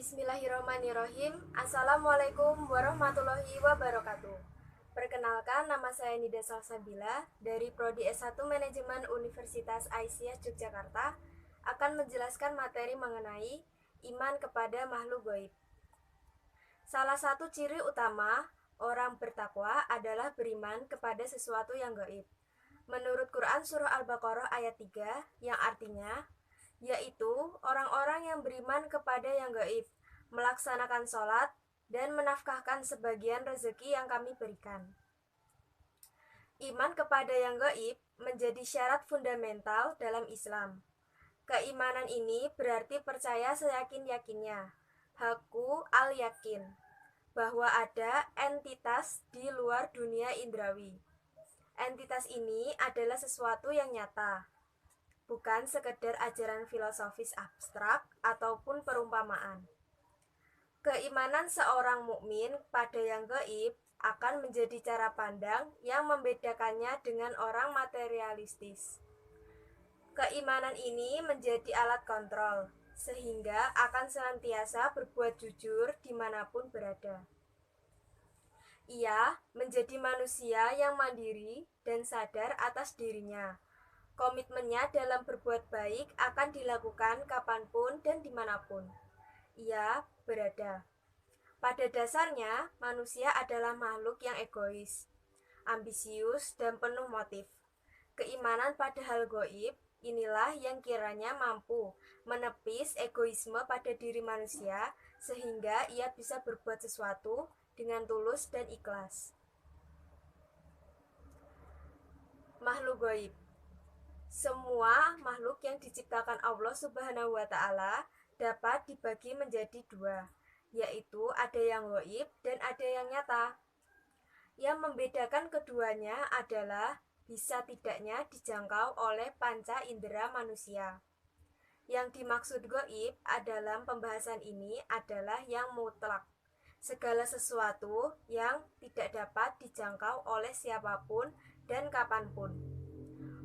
Bismillahirrahmanirrahim. Assalamualaikum warahmatullahi wabarakatuh. Perkenalkan, nama saya Nida Salsabila dari Prodi S1 Manajemen Universitas Aisyah Yogyakarta akan menjelaskan materi mengenai iman kepada makhluk gaib. Salah satu ciri utama orang bertakwa adalah beriman kepada sesuatu yang gaib. Menurut Quran Surah Al-Baqarah ayat 3 yang artinya yaitu orang-orang yang beriman kepada yang gaib, melaksanakan sholat, dan menafkahkan sebagian rezeki yang kami berikan. Iman kepada yang gaib menjadi syarat fundamental dalam Islam. Keimanan ini berarti percaya seyakin-yakinnya, haku al-yakin, bahwa ada entitas di luar dunia indrawi. Entitas ini adalah sesuatu yang nyata, bukan sekedar ajaran filosofis abstrak ataupun perumpamaan. Keimanan seorang mukmin pada yang gaib akan menjadi cara pandang yang membedakannya dengan orang materialistis. Keimanan ini menjadi alat kontrol, sehingga akan senantiasa berbuat jujur dimanapun berada. Ia menjadi manusia yang mandiri dan sadar atas dirinya. Komitmennya dalam berbuat baik akan dilakukan kapanpun dan dimanapun ia berada. Pada dasarnya, manusia adalah makhluk yang egois, ambisius, dan penuh motif. Keimanan pada hal gaib inilah yang kiranya mampu menepis egoisme pada diri manusia sehingga ia bisa berbuat sesuatu dengan tulus dan ikhlas. Makhluk gaib. Semua makhluk yang diciptakan Allah Subhanahu wa Ta'ala dapat dibagi menjadi dua, yaitu ada yang gaib dan ada yang nyata. Yang membedakan keduanya adalah bisa tidaknya dijangkau oleh panca indera manusia. Yang dimaksud gaib dalam pembahasan ini adalah yang mutlak, segala sesuatu yang tidak dapat dijangkau oleh siapapun dan kapanpun.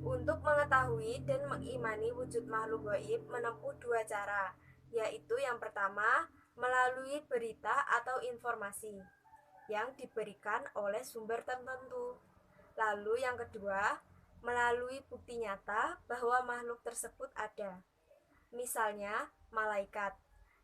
Untuk mengetahui dan mengimani wujud makhluk gaib menempuh dua cara, yaitu yang pertama melalui berita atau informasi yang diberikan oleh sumber tertentu. Lalu yang kedua melalui bukti nyata bahwa makhluk tersebut ada. Misalnya malaikat.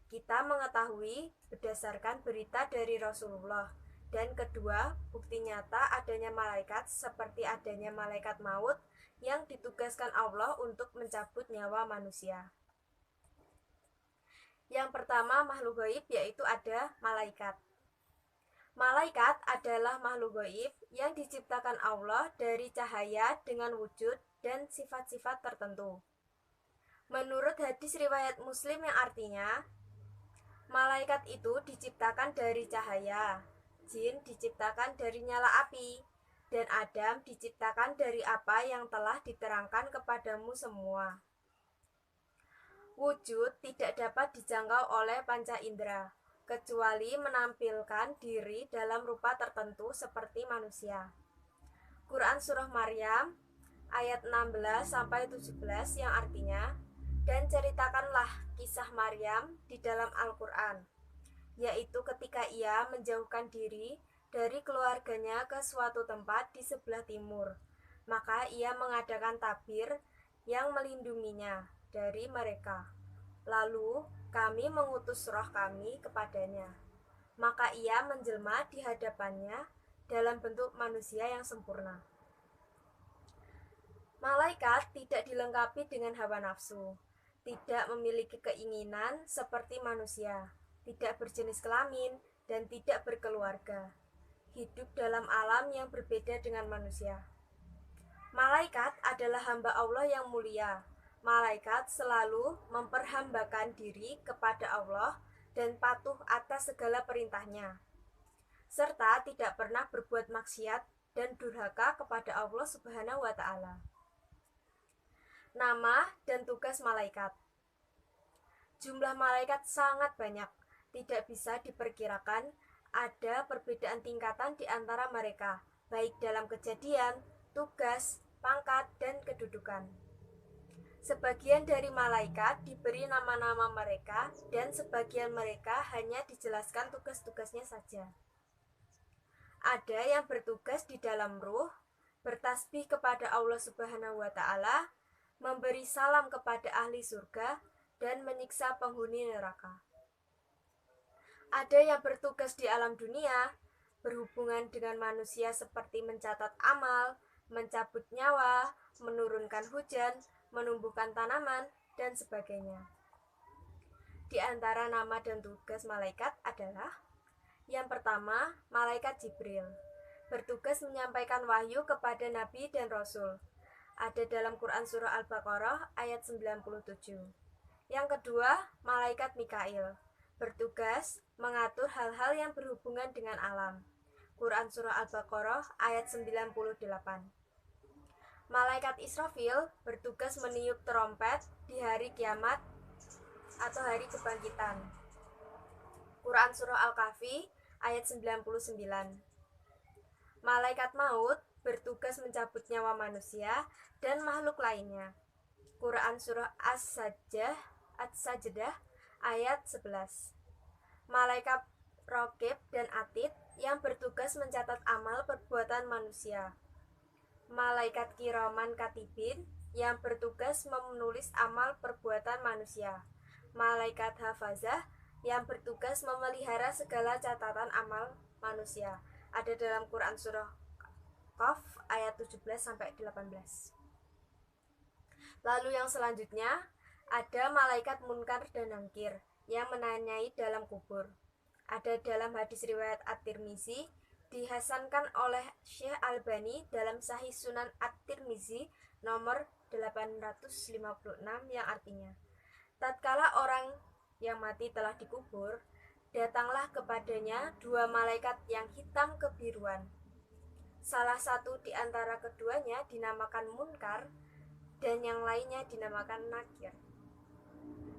Kita mengetahui berdasarkan berita dari Rasulullah. Dan kedua, bukti nyata adanya malaikat seperti adanya malaikat maut yang ditugaskan Allah untuk mencabut nyawa manusia. Yang pertama makhluk gaib yaitu ada malaikat. Malaikat adalah makhluk gaib yang diciptakan Allah dari cahaya dengan wujud dan sifat-sifat tertentu. Menurut hadis riwayat Muslim yang artinya, malaikat itu diciptakan dari cahaya, jin diciptakan dari nyala api, dan Adam diciptakan dari apa yang telah diterangkan kepadamu semua. Wujud tidak dapat dijangkau oleh panca indera, kecuali menampilkan diri dalam rupa tertentu seperti manusia. Quran Surah Maryam ayat 16-17 yang artinya, dan ceritakanlah kisah Maryam di dalam Al-Quran, yaitu ketika ia menjauhkan diri dari keluarganya ke suatu tempat di sebelah timur. Maka ia mengadakan tabir yang melindunginya dari mereka. Lalu kami mengutus roh kami kepadanya. Maka ia menjelma di hadapannya dalam bentuk manusia yang sempurna. Malaikat tidak dilengkapi dengan hawa nafsu, tidak memiliki keinginan seperti manusia, tidak berjenis kelamin, dan tidak berkeluarga. Hidup dalam alam yang berbeda dengan manusia. Malaikat adalah hamba Allah yang mulia. Malaikat selalu memperhambakan diri kepada Allah dan patuh atas segala perintahnya, serta tidak pernah berbuat maksiat dan durhaka kepada Allah Subhanahu wa Ta'ala. Nama dan tugas malaikat. Jumlah malaikat sangat banyak, tidak bisa diperkirakan. Ada perbedaan tingkatan di antara mereka, baik dalam kejadian, tugas, pangkat, dan kedudukan. Sebagian dari malaikat diberi nama-nama mereka dan sebagian mereka hanya dijelaskan tugas-tugasnya saja. Ada yang bertugas di dalam ruh, bertasbih kepada Allah Subhanahu wa taala, memberi salam kepada ahli surga dan menyiksa penghuni neraka. Ada yang bertugas di alam dunia, berhubungan dengan manusia seperti mencatat amal, mencabut nyawa, menurunkan hujan, menumbuhkan tanaman, dan sebagainya. Di antara nama dan tugas malaikat adalah: yang pertama, malaikat Jibril, bertugas menyampaikan wahyu kepada nabi dan rasul. Ada dalam Quran surah Al-Baqarah ayat 97. Yang kedua, malaikat Mikail, bertugas mengatur hal-hal yang berhubungan dengan alam. Quran surah Al-Baqarah ayat 98. Malaikat Israfil bertugas meniup trompet di hari kiamat atau hari kebangkitan. Quran surah Al-Kahfi ayat 99. Malaikat maut bertugas mencabut nyawa manusia dan makhluk lainnya. Quran surah As-Sajdah ayat 11. Malaikat Raqib dan Atid yang bertugas mencatat amal perbuatan manusia. Malaikat Kiraman Katibin yang bertugas menulis amal perbuatan manusia. Malaikat Hafazah yang bertugas memelihara segala catatan amal manusia. Ada dalam Quran surah Qaf ayat 17-18. Lalu yang selanjutnya ada malaikat Munkar dan Nakir yang menanyai dalam kubur. Ada dalam hadis riwayat At-Tirmizi, dihasankan oleh Syekh Albani dalam Sahih Sunan At-Tirmizi nomor 856 yang artinya: tatkala orang yang mati telah dikubur, datanglah kepadanya dua malaikat yang hitam kebiruan. Salah satu di antara keduanya dinamakan Munkar dan yang lainnya dinamakan Nakir.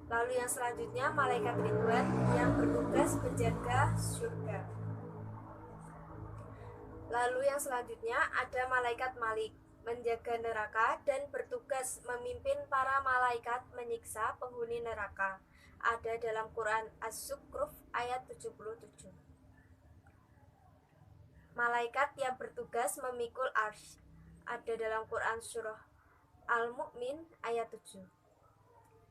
Lalu yang selanjutnya malaikat Ridwan yang bertugas menjaga surga. Lalu yang selanjutnya ada malaikat Malik, menjaga neraka dan bertugas memimpin para malaikat menyiksa penghuni neraka. Ada dalam Quran As-Zukhruf ayat 77. Malaikat yang bertugas memikul arsy. Ada dalam Quran surah Al-Mu'min ayat 7.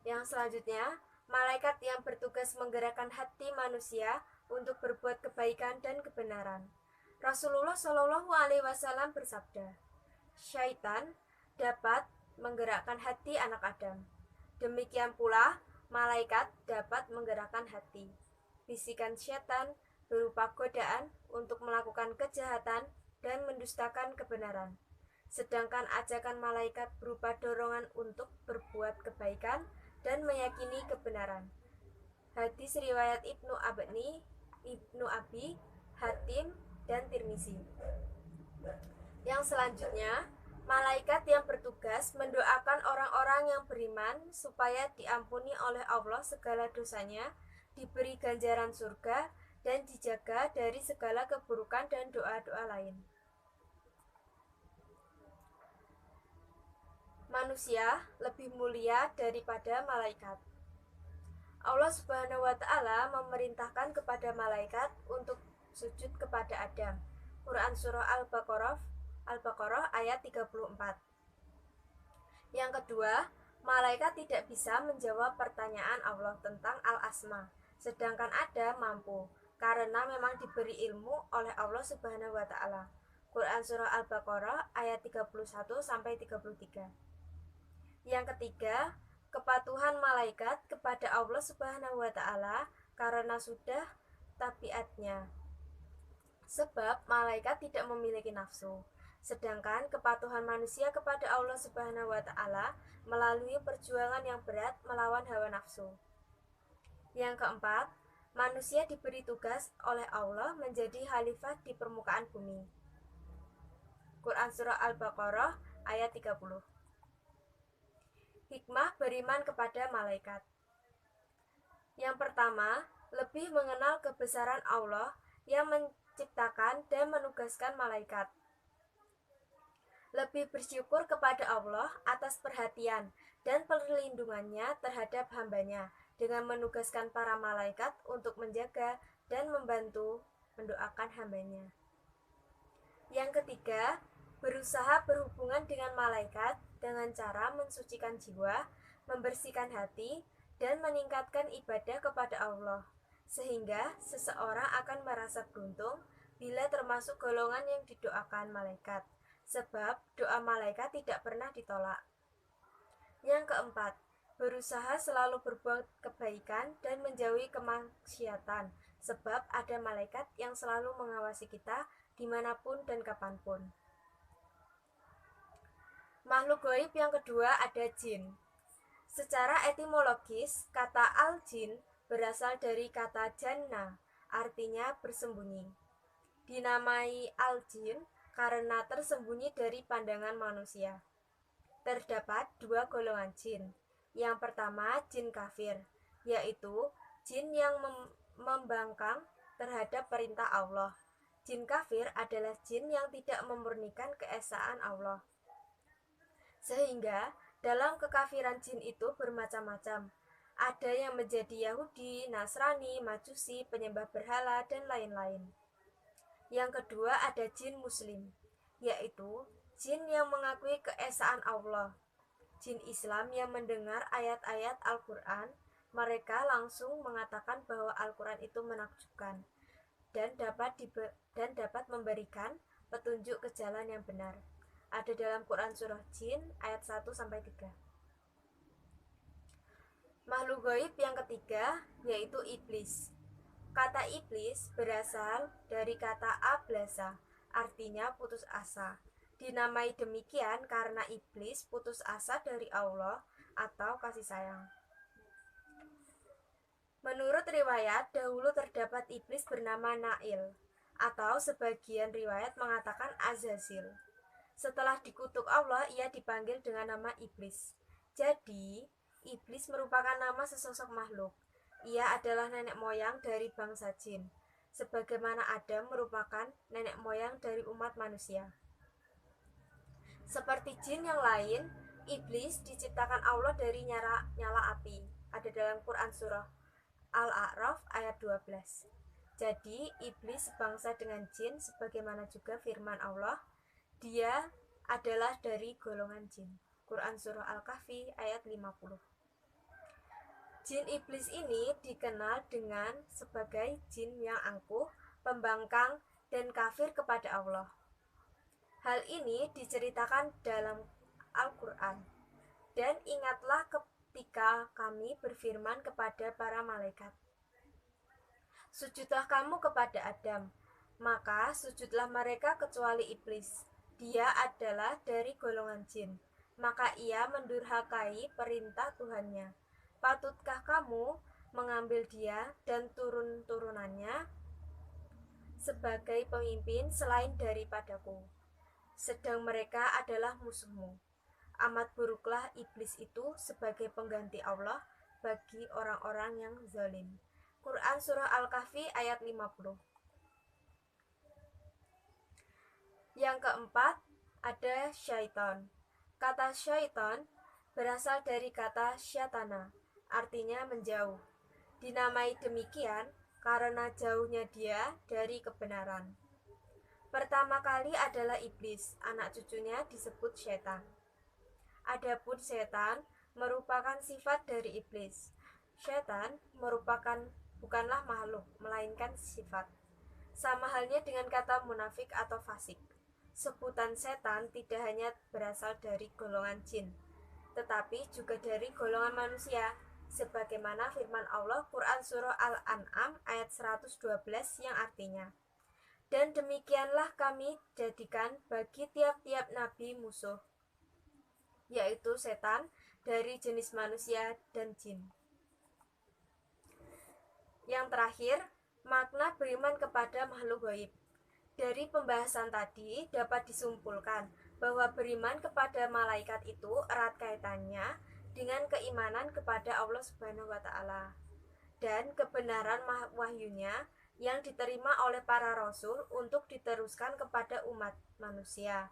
Yang selanjutnya, malaikat yang bertugas menggerakkan hati manusia untuk berbuat kebaikan dan kebenaran. Rasulullah Shallallahu Alaihi Wasallam bersabda, syaitan dapat menggerakkan hati anak Adam. Demikian pula, malaikat dapat menggerakkan hati. Bisikan syaitan berupa godaan untuk melakukan kejahatan dan mendustakan kebenaran. Sedangkan ajakan malaikat berupa dorongan untuk berbuat kebaikan dan meyakini kebenaran. Hadis riwayat Ibnu Abi Hatim dan Tirmizi. Yang selanjutnya, malaikat yang bertugas mendoakan orang-orang yang beriman supaya diampuni oleh Allah segala dosanya, diberi ganjaran surga, dan dijaga dari segala keburukan dan doa-doa lain. Manusia lebih mulia daripada malaikat. Allah Subhanahu wa taala memerintahkan kepada malaikat untuk sujud kepada Adam. Quran surah Al-Baqarah ayat 34. Yang kedua, malaikat tidak bisa menjawab pertanyaan Allah tentang Al-Asma, sedangkan Adam mampu karena memang diberi ilmu oleh Allah Subhanahu wa taala. Quran surah Al-Baqarah ayat 31-33. Yang ketiga, kepatuhan malaikat kepada Allah Subhanahu wa taala karena sudah tabiatnya. Sebab malaikat tidak memiliki nafsu, sedangkan kepatuhan manusia kepada Allah Subhanahu wa taala melalui perjuangan yang berat melawan hawa nafsu. Yang keempat, manusia diberi tugas oleh Allah menjadi khalifah di permukaan bumi. Quran surah Al-Baqarah ayat 30. Hikmah beriman kepada malaikat. Yang pertama, lebih mengenal kebesaran Allah yang menciptakan dan menugaskan malaikat. Lebih bersyukur kepada Allah atas perhatian dan perlindungannya terhadap hambanya dengan menugaskan para malaikat untuk menjaga dan membantu mendoakan hambanya. Yang ketiga, berusaha berhubungan dengan malaikat dengan cara mensucikan jiwa, membersihkan hati, dan meningkatkan ibadah kepada Allah, sehingga seseorang akan merasa beruntung bila termasuk golongan yang didoakan malaikat, sebab doa malaikat tidak pernah ditolak. Yang keempat, berusaha selalu berbuat kebaikan dan menjauhi kemaksiatan, sebab ada malaikat yang selalu mengawasi kita dimanapun dan kapanpun. Makhluk gaib yang kedua ada jin. Secara etimologis, kata al-jin berasal dari kata janna, artinya bersembunyi. Dinamai al-jin karena tersembunyi dari pandangan manusia. Terdapat dua golongan jin. Yang pertama, jin kafir, yaitu jin yang membangkang terhadap perintah Allah. Jin kafir adalah jin yang tidak memurnikan keesaan Allah. Sehingga dalam kekafiran jin itu bermacam-macam. Ada yang menjadi Yahudi, Nasrani, Majusi, penyembah berhala, dan lain-lain. Yang kedua ada jin muslim, yaitu jin yang mengakui keesaan Allah. Jin Islam yang mendengar ayat-ayat Al-Quran, mereka langsung mengatakan bahwa Al-Quran itu menakjubkan dan dapat memberikan petunjuk ke jalan yang benar. Ada dalam Quran surah Jin ayat 1-3. Makhluk gaib yang ketiga yaitu iblis. Kata iblis berasal dari kata ablasa, artinya putus asa. Dinamai demikian karena iblis putus asa dari Allah atau kasih sayang. Menurut riwayat, dahulu terdapat iblis bernama Nail, atau sebagian riwayat mengatakan Azazil. Setelah dikutuk Allah, ia dipanggil dengan nama iblis. Jadi, iblis merupakan nama sesosok makhluk. Ia adalah nenek moyang dari bangsa jin, sebagaimana Adam merupakan nenek moyang dari umat manusia. Seperti jin yang lain, iblis diciptakan Allah dari nyala api. Ada dalam Quran surah Al-A'raf ayat 12. Jadi, iblis sebangsa dengan jin sebagaimana juga firman Allah, dia adalah dari golongan jin. Quran surah Al-Kahfi ayat 50. Jin iblis ini dikenal dengan sebagai jin yang angkuh, pembangkang, dan kafir kepada Allah. Hal ini diceritakan dalam Al-Quran. Dan ingatlah ketika kami berfirman kepada para malaikat, sujudlah kamu kepada Adam. Maka sujudlah mereka kecuali iblis. Dia adalah dari golongan jin. Maka ia mendurhakai perintah Tuhannya. Patutkah kamu mengambil dia dan turun-turunannya sebagai pemimpin selain daripadaku? Sedang mereka adalah musuhmu. Amat buruklah iblis itu sebagai pengganti Allah bagi orang-orang yang zalim. Quran surah Al-Kahfi ayat 50. Yang keempat ada syaitan. Kata syaitan berasal dari kata syatana, artinya menjauh. Dinamai demikian karena jauhnya dia dari kebenaran. Pertama kali adalah iblis, anak cucunya disebut setan. Adapun setan merupakan sifat dari iblis. Setan bukanlah makhluk, melainkan sifat. Sama halnya dengan kata munafik atau fasik. Sebutan setan tidak hanya berasal dari golongan jin, tetapi juga dari golongan manusia, sebagaimana firman Allah Quran surah Al-An'am ayat 112 yang artinya, dan demikianlah kami jadikan bagi tiap-tiap nabi musuh, yaitu setan dari jenis manusia dan jin. Yang terakhir, makna beriman kepada makhluk gaib. Dari pembahasan tadi dapat disimpulkan bahwa beriman kepada malaikat itu erat kaitannya dengan keimanan kepada Allah Subhanahu wa Ta'ala dan kebenaran wahyunya yang diterima oleh para rasul untuk diteruskan kepada umat manusia.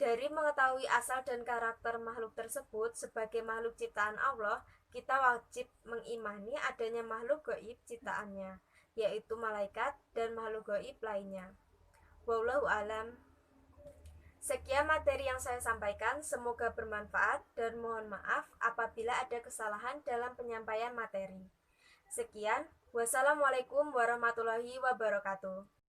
Dari mengetahui asal dan karakter makhluk tersebut sebagai makhluk ciptaan Allah, kita wajib mengimani adanya makhluk gaib ciptaannya, yaitu malaikat dan makhluk gaib lainnya. Wallahu alam. Sekian materi yang saya sampaikan, semoga bermanfaat dan mohon maaf apabila ada kesalahan dalam penyampaian materi. Sekian, wassalamualaikum warahmatullahi wabarakatuh.